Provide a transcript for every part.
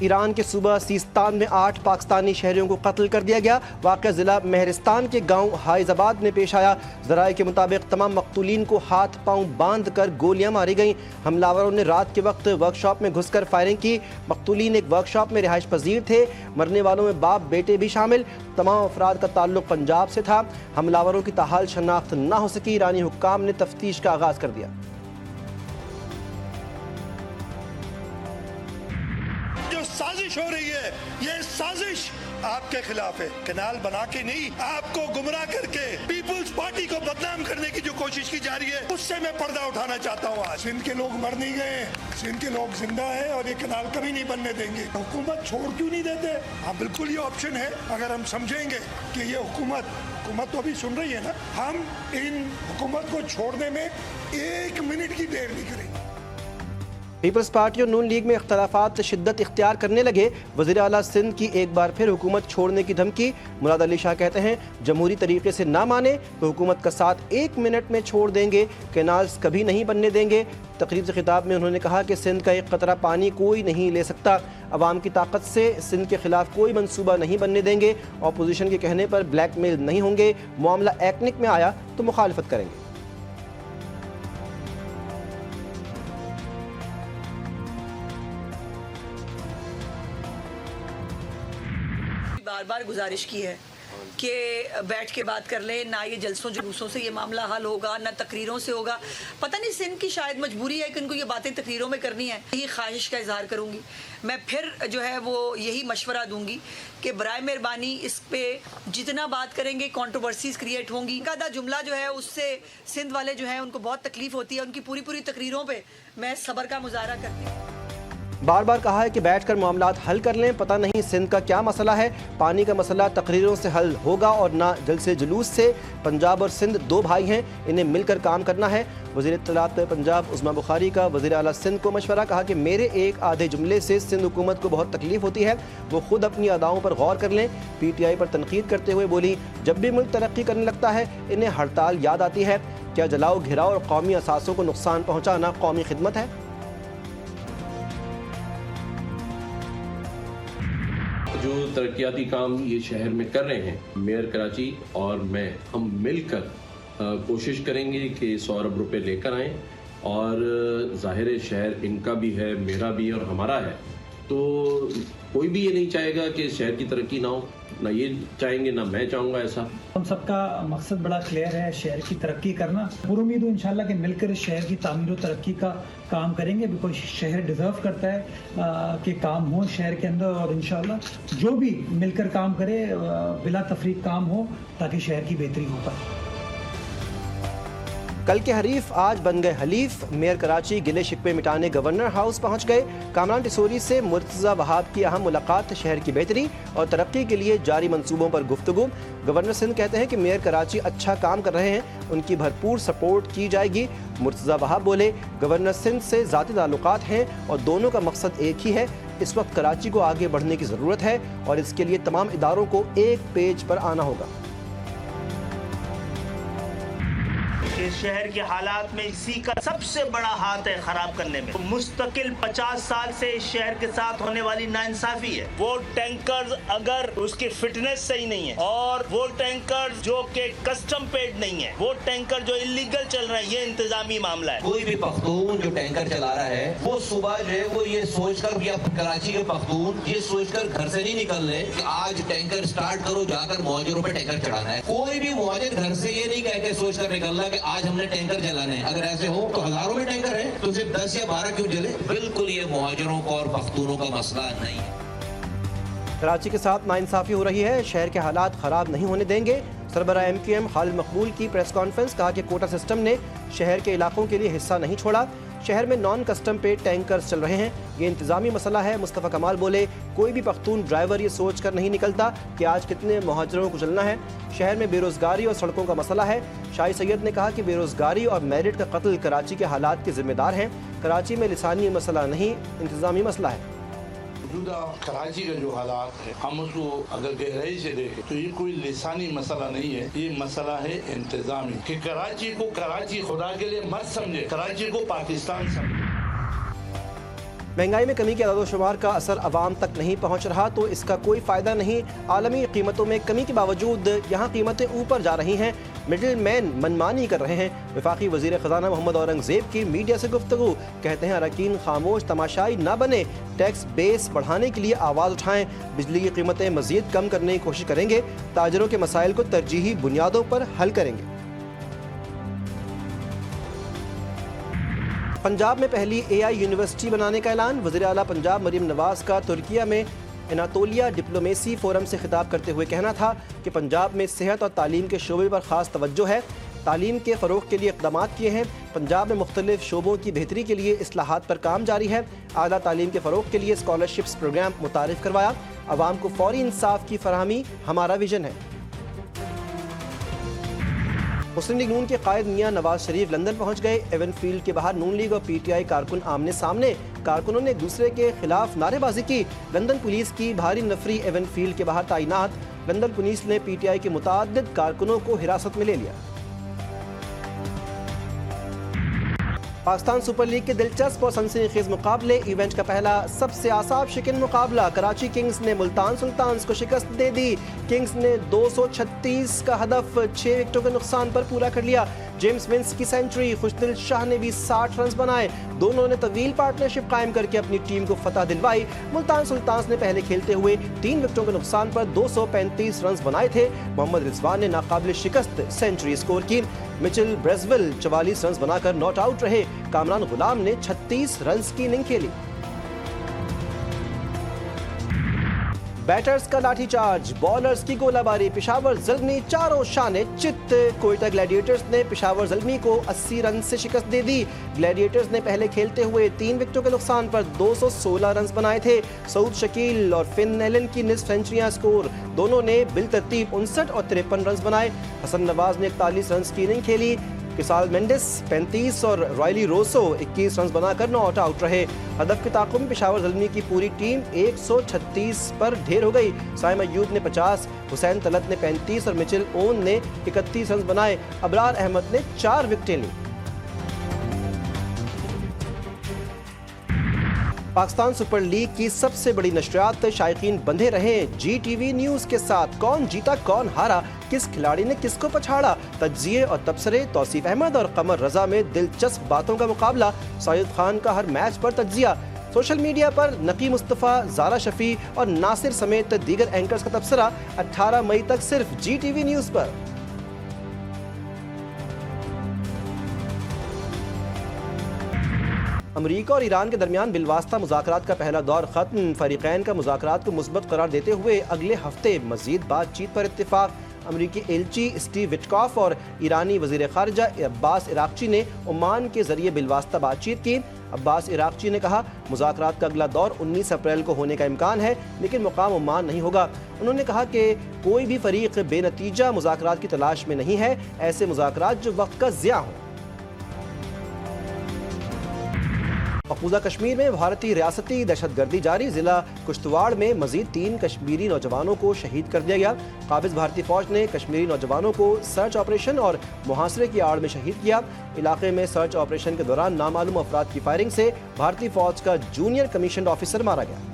Iran के सूबा Sistan में 8 पाकिस्तानी शहरियों को कत्ल कर दिया गया। वाक़या ज़िला महरिस्तान के गांव हाइजाबाद में पेश आया। ज़राए के मुताबिक तमाम मक़तूलीन को हाथ पांव बांध कर गोलियां मारी गईं। हमलावरों ने रात के वक्त वर्कशॉप में घुसकर फायरिंग की। मक़तूलीन एक वर्कशॉप में रिहाइश पजीर थे। मरने वालों में बाप बेटे भी शामिल। तमाम अफराद का ताल्लुक पंजाब से था। हमलावरों की ताहाल शनाख्त न हो सकी। ईरानी हुक्काम ने तफ्तीश का आगाज़ कर दिया। साजिश हो रही है, ये साजिश आपके खिलाफ है। कैनाल बना के नहीं, आपको गुमराह करके पीपुल्स पार्टी को बदनाम करने की जो कोशिश की जा रही है, उससे मैं पर्दा उठाना चाहता हूँ। आज सिंध के लोग मर नहीं गए, सिंध के लोग जिंदा है और ये कैनाल कभी नहीं बनने देंगे। हुकूमत छोड़ क्यों नहीं देते? हाँ, बिल्कुल ये ऑप्शन है। अगर हम समझेंगे कि ये हुकूमत तो अभी सुन रही है ना, हम इन हुकूमत को छोड़ने में 1 मिनट की देर नहीं करेंगे। पीपल्स पार्टी और नून लीग में इख्तलाफात शिद्दत इख्तियार करने लगे। वज़ीर आला सिंध की एक बार फिर हुकूमत छोड़ने की धमकी। मुराद अली शाह कहते हैं, जमहूरी तरीके से ना माने तो हुकूमत का साथ 1 मिनट में छोड़ देंगे, कैनाल्स कभी नहीं बनने देंगे। तकरीब से खिताब में उन्होंने कहा कि सिंध का एक कतरा पानी कोई नहीं ले सकता। अवाम की ताकत से सिंध के खिलाफ कोई मनसूबा नहीं बनने देंगे। अपोजिशन के कहने पर ब्लैकमेल नहीं होंगे। मामला एक्निक में आया तो मुखालफत करेंगे। बार बार गुजारिश की है कि बैठ के बात कर लें। ना ये जलसों जुलूसों से ये मामला हल होगा, ना तकरीरों से होगा। पता नहीं सिंध की शायद मजबूरी है कि उनको ये बातें तकरीरों में करनी है। यही ख्वाहिश का इजहार करूँगी। मैं फिर जो है वो यही मशवरा दूंगी कि बराए मेहरबानी इस पे जितना बात करेंगे कंट्रोवर्सीज क्रिएट होंगी। आधा जुमला जो है उससे सिंध वाले जो है उनको बहुत तकलीफ होती है। उनकी पूरी तकरीरों पर मैं सब्र का मुजाहरा करती हूँ। बार बार कहा है कि बैठकर मामलात हल कर लें। पता नहीं सिंध का क्या मसला है। पानी का मसला तकरीरों से हल होगा और ना जलसे जुलूस से। पंजाब और सिंध 2 भाई हैं, इन्हें मिलकर काम करना है। वज़ीर इत्तलात पंजाब उस्मा बुखारी का वज़ीर आला सिंध को मशवरा। कहा कि मेरे एक आधे जुमले से सिंध हुकूमत को बहुत तकलीफ होती है, वो खुद अपनी अदाओं पर गौर कर लें। PTI पर तनकीद करते हुए बोली, जब भी मुल्क तरक्की करने लगता है इन्हें हड़ताल याद आती है। क्या जलाओ घिराओ और कौमी असासों को नुकसान पहुँचाना कौमी खिदमत है? जो तरक्याती काम ये शहर में कर रहे हैं, मेयर कराची और मैं, हम मिलकर कोशिश करेंगे कि 100 अरब रुपए लेकर आएँ। और ज़ाहिर है शहर इनका भी है, मेरा भी और हमारा है। तो कोई भी ये नहीं चाहेगा कि शहर की तरक्की ना हो, ना ये चाहेंगे ना मैं चाहूँगा ऐसा। हम सबका मकसद बड़ा क्लियर है, शहर की तरक्की करना। पूरी उम्मीद है इंशाल्लाह कि मिलकर इस शहर की तामीर और तरक्की का काम करेंगे। बिकॉज शहर डिज़र्व करता है कि काम हो शहर के अंदर। और इंशाल्लाह जो भी मिलकर काम करे बिला तफरीक काम हो ताकि शहर की बेहतरी हो पाए। कल के हरीफ आज बन गए हलीफ। मेयर कराची गिले शिकवे मिटाने गवर्नर हाउस पहुंच गए। कामरान टिसोरी से मुर्तज़ा वहाब की अहम मुलाकात। शहर की बेहतरी और तरक्की के लिए जारी मंसूबों पर गुफ्तगू। गवर्नर सिंध कहते हैं कि मेयर कराची अच्छा काम कर रहे हैं, उनकी भरपूर सपोर्ट की जाएगी। मुर्तज़ा वहाब बोले, गवर्नर सिंध से ज़ाती ताल्लुकात हैं और दोनों का मकसद एक ही है। इस वक्त कराची को आगे बढ़ने की ज़रूरत है और इसके लिए तमाम इदारों को एक पेज पर आना होगा। इस शहर के हालात में इसी का सबसे बड़ा हाथ है खराब करने में। मुस्तकिल 50 साल से इस शहर के साथ होने वाली नाइंसाफी है। वो टैंकर्स अगर उसकी फिटनेस सही नहीं है और वो टैंकर जो कि कस्टम पेड नहीं है, वो टैंकर जो इलीगल चल रहे हैं, ये इंतजामी मामला है। कोई भी पख्तून जो टैंकर चला रहा है वो सुबह जो है वो ये सोचकर, या कराची के पख्तून ये सोचकर घर से नहीं निकल रहे कि आज टैंकर स्टार्ट करो, जाकर मुहाजिरों पे टैंकर चढ़ाना है। कोई भी मुहाजिर घर से ये नहीं कह के सोचकर निकल रहा कि आज हमने टैंकर जलाने हैं। अगर ऐसे हो तो हजारों में टैंकर हैं, तो सिर्फ 10 या 12 क्यों जले? बिल्कुल ये मुहाजिरों का और पख्तूनों का मसला नहीं है। कराची के साथ नाइंसाफी हो रही है, शहर के हालात खराब नहीं होने देंगे। सरबराह MQM खालिद मकबूल की प्रेस कॉन्फ्रेंस। कहा कि कोटा सिस्टम ने शहर के इलाकों के लिए हिस्सा नहीं छोड़ा। शहर में नॉन कस्टम पेड टैंकर्स चल रहे हैं, ये इंतजामी मसला है। मुस्तफ़ा कमाल बोले, कोई भी पख्तून ड्राइवर ये सोच कर नहीं निकलता कि आज कितने मुहाजिरों को चलना है। शहर में बेरोज़गारी और सड़कों का मसला है। शाही सैयद ने कहा कि बेरोज़गारी और मेरिट का कत्ल कराची के हालात के जिम्मेदार हैं। कराची में लिसानी मसला नहीं, इंतजामी मसला है। मौजूदा कराची का जो हालात है, हम उसको अगर गहराई से देखें तो ये कोई लिसानी मसला नहीं है, ये मसला है इंतजामी। कि कराची को कराची खुदा के लिए मत समझे, कराची को पाकिस्तान समझे। महंगाई में कमी के अदाद-ओ-शुमार का असर अवाम तक नहीं पहुँच रहा तो इसका कोई फ़ायदा नहीं। आलमी कीमतों में कमी के बावजूद यहाँ कीमतें ऊपर जा रही हैं। मिडिल मैन मनमानी कर रहे हैं। वफाकी वज़ीर ख़ज़ाना मोहम्मद औरंगज़ेब की मीडिया से गुफ्तगू, कहते हैं अरकान खामोश तमाशाई ना बने, टैक्स बेस बढ़ाने के लिए आवाज़ उठाएं, बिजली की कीमतें मज़ीद कम करने की कोशिश करेंगे, ताजरों के मसाइल को तरजीही बुनियादों पर हल करेंगे। पंजाब में पहली AI यूनिवर्सिटी बनाने का ऐलान। वज़ीर आला पंजाब मरीम नवाज़ का तुर्किया में एनातोलिया डिप्लोमेसी फोरम से खिताब करते हुए कहना था कि पंजाब में सेहत और तालीम के शोबे पर ख़ास तवज्जो है। तालीम के फ़रोग़ के लिए इक़दाम किए हैं। पंजाब में मुख्तलिफ शोबों की बेहतरी के लिए इस्लाहात पर काम जारी है। आला तालीम के फ़रोग़ के लिए स्कॉलरशिप्स प्रोग्राम मुतारिफ़ करवाया। आवाम को फ़ौरी इंसाफ की फराहमी हमारा विजन है। मुस्लिम लीग नून के कायद मियां नवाज शरीफ लंदन पहुंच गए। एवनफील्ड के बाहर नून लीग और PTI कारकुन आमने सामने। कारकुनों ने एक दूसरे के खिलाफ नारेबाजी की। लंदन पुलिस की भारी नफरी एवनफील्ड के बाहर तैनात। लंदन पुलिस ने PTI के मुताद्दिद कारकुनों को हिरासत में ले लिया। पाकिस्तान सुपर लीग के दिलचस्प और सनसनीखेज मुकाबले। इवेंट का पहला सबसे आसाब शिकन मुकाबला। कराची किंग्स ने मुल्तान सुल्तान्स को शिकस्त दे दी। किंग्स ने 236 का हदफ 6 विकेटों के नुकसान पर पूरा कर लिया। जेम्स विंस की सेंचुरी, खुशदिल शाह ने भी 60 रन बनाए। दोनों ने तवील पार्टनरशिप कायम करके अपनी टीम को फतह दिलवाई। मुल्तान सुल्तान्स ने पहले खेलते हुए 3 विकेटों के नुकसान पर 235 रन बनाए थे। मोहम्मद रिजवान ने नाकाबिल शिकस्त सेंचुरी स्कोर की। मिचेल ब्रेजवेल 44 रन बनाकर नॉट आउट रहे। कामरान गुलाम ने 36 रन की इनिंग खेली। बैटर्स का लाठीचार्ज, बॉलर्स की गोलाबारी। पेशावर ज़ल्मी चारों शाने चित। कोयटा ग्लैडिएटर्स ने पेशावर ज़ल्मी को 80 रन से शिकस्त दे दी। ग्लैडिएटर्स ने पहले खेलते हुए 3 विकेटों के नुकसान पर 216 रन बनाए थे। सऊद शकील और फिन एलन की निस्फ सेंचुरियां स्कोर। दोनों ने बिलतरतीब 59 और 53 रन बनाए। हसन नवाज ने 41 रन की इनिंग खेली। किसाल मेंडिस 35 और रॉयली रोसो 21 रन बनाकर नॉट आउट रहे। हदफ के ताक़ुब में पेशावर ज़ल्मी की पूरी टीम 136 पर ढेर हो गई। साइम अयूब ने 50, हुसैन तलत ने 35 और मिचेल ओन ने 31 रन बनाए। अबरार अहमद ने 4 विकेटें ली। पाकिस्तान सुपर लीग की सबसे बड़ी नशरियात शायकीन बंधे रहे GTV न्यूज़ के साथ। कौन जीता कौन हारा, किस खिलाड़ी ने किसको पछाड़ा, तज्जिए और तबसरे। तौसीफ अहमद और कमर रजा में दिलचस्प बातों का मुकाबला। साजिद खान का हर मैच पर तज्जिया। सोशल मीडिया पर नकी मुस्तफ़ा, ज़ारा शफी और नासिर समेत दीगर एंकर्स का तबसरा। 18 मई तक सिर्फ GTV न्यूज़ पर। अमरीका और ईरान के दरमियान बिलवास्ता मुज़ाकरात का पहला दौर ख़त्म। फ़रीक़ैन का मुज़ाकरात को मुस्बत करार देते हुए अगले हफ्ते मज़ीद बातचीत पर इत्तेफाक। अमरीकी एलची स्टीव विटकॉफ और ईरानी वज़ीर ख़ारिजा अब्बास इराक़ची ने ओमान के ज़रिए बिलवास्ता बातचीत की। अब्बास इराक़ची ने कहा, मुज़ाकरात का अगला दौर 19 अप्रैल को होने का इम्कान है, लेकिन मुकाम ओमान नहीं होगा। उन्होंने कहा कि कोई भी फ़रीक़ बेनतीजा मुज़ाकरात की तलाश में नहीं है। ऐसे मुज़ाकरात जो वक्त का ज़िया हों। मकबूजा कश्मीर में भारतीय रियासती दहशतगर्दी जारी। जिला कुश्तवाड़ में मजीद 3 कश्मीरी नौजवानों को शहीद कर दिया गया। काबिज़ भारतीय फौज ने कश्मीरी नौजवानों को सर्च ऑपरेशन और मुहासरे की आड़ में शहीद किया। इलाके में सर्च ऑपरेशन के दौरान नामालूम अफराद की फायरिंग से भारतीय फौज का जूनियर कमीशन ऑफिसर मारा गया।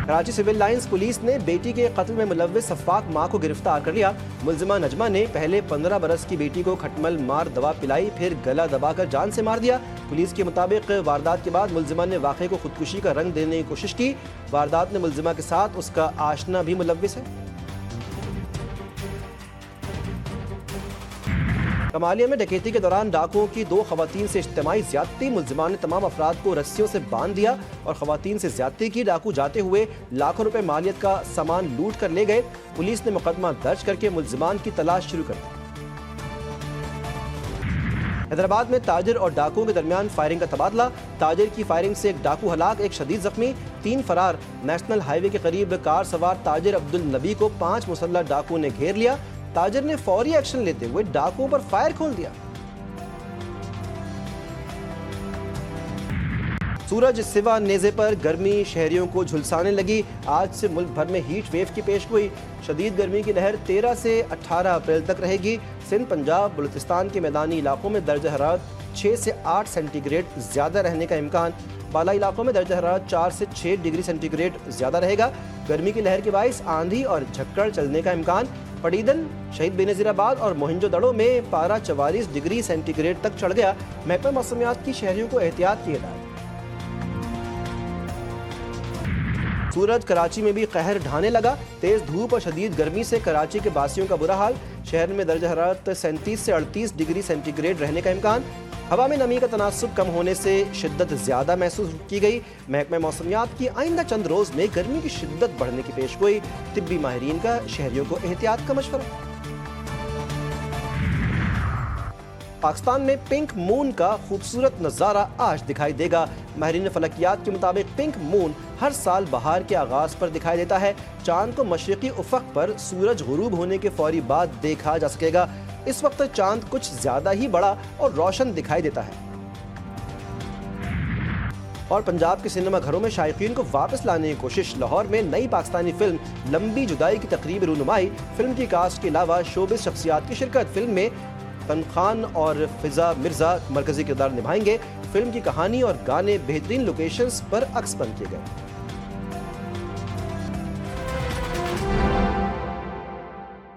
कराची सिविल लाइंस पुलिस ने बेटी के कत्ल में मुलव्विस सफ़ाक मां को गिरफ्तार कर लिया। मुलजिमा नजमा ने पहले 15 बरस की बेटी को खटमल मार दवा पिलाई, फिर गला दबाकर जान से मार दिया। पुलिस के मुताबिक वारदात के बाद मुलजिमा ने वाक़े को खुदकुशी का रंग देने की कोशिश की। वारदात में मुलजिमा के साथ उसका आशना भी मुलव्विस है। कमालिया में डकैती के दौरान डाकुओं की 2 खवातीन से इज्तिमाई ज्यादती। मुलजिमान ने तमाम अफराद को रस्सियों से बांध दिया और खवातीन से ज्यादती की। डाकू जाते हुए लाखों रुपए मालियत का सामान लूट कर ले गए। पुलिस ने मुकदमा दर्ज करके मुलजिमान की तलाश शुरू कर दी। हैदराबाद में ताजिर और डाकुओं के दरमियान फायरिंग का तबादला। ताजिर की फायरिंग से एक डाकू हलाक, एक शदीद जख्मी, 3 फरार। नेशनल हाईवे के करीब कार सवार ताजिर अब्दुल नबी को 5 मुसल्लह डाकुओं ने घेर लिया। ताजिर ने फौरी एक्शन लेते हुए डाकुओं पर फायर खोल दिया। सूरज सिवा नेज़े पर गर्मी शहरियों को झुलसाने लगी। आज से मुल्क भर में हीट वेव की पेशगोई। शदीद गर्मी की लहर 13 से 18 अप्रैल तक रहेगी। सिंध, पंजाब, बलूचिस्तान के मैदानी इलाकों में दर्ज हरारत 6 से 8 सेंटीग्रेड ज़्यादा रहने का इम्कान। बाला इलाकों में दर्जा हरारत 4 से 6 डिग्री सेंटीग्रेड ज़्यादा रहेगा। गर्मी की लहर के बाइस आंधी और झक्कड़ चलने का इम्कान। पड़ीदन, शहीद बेनज़ीराबाद और मोहिंजोदड़ो में पारा 44 डिग्री सेंटीग्रेड तक चढ़ गया। महकमा मौसमियात की शहरियों को एहतियात की हिदायत। सूरज कराची में भी कहर ढाने लगा। तेज धूप और शदीद गर्मी से कराची के बासियों का बुरा हाल। शहर में दर्जा हरारत 37 से 38 डिग्री सेंटीग्रेड रहने का इम्कान। हवा में नमी का तनासुब कम होने से शिद्दत ज़्यादा महसूस की गई। महकमा मौसमियात की आइंदा चंद रोज़ में गर्मी की शिद्दत बढ़ने की पेशगोई। तिब्बी माहिरीन का शहरियों को एहतियात का मशवरा। पाकिस्तान में पिंक मून का खूबसूरत नज़ारा आज दिखाई देगा। माहिरीन फलकियात के मुताबिक पिंक मून हर साल बहार के आगाज़ पर दिखाई देता है। चांद को मशरिकी उफ़क़ पर सूरज गुरूब होने के फौरी बाद देखा जा सकेगा। इस वक्त चांद कुछ ज़्यादा ही बड़ा और रोशन दिखाई देता है। और पंजाब के सिनेमा घरों में शायकीन को वापस लाने की कोशिश। लाहौर में नई पाकिस्तानी फिल्म लंबी जुदाई की तकरीब रूनुमाई। फिल्म की कास्ट के अलावा शोबिस शख्सियात की शिरकत। फिल्म में तन खान और फिजा मिर्जा मरकजी किरदार निभाएंगे। फिल्म की कहानी और गाने बेहतरीन लोकेशंस पर अक्स बंद किए गए।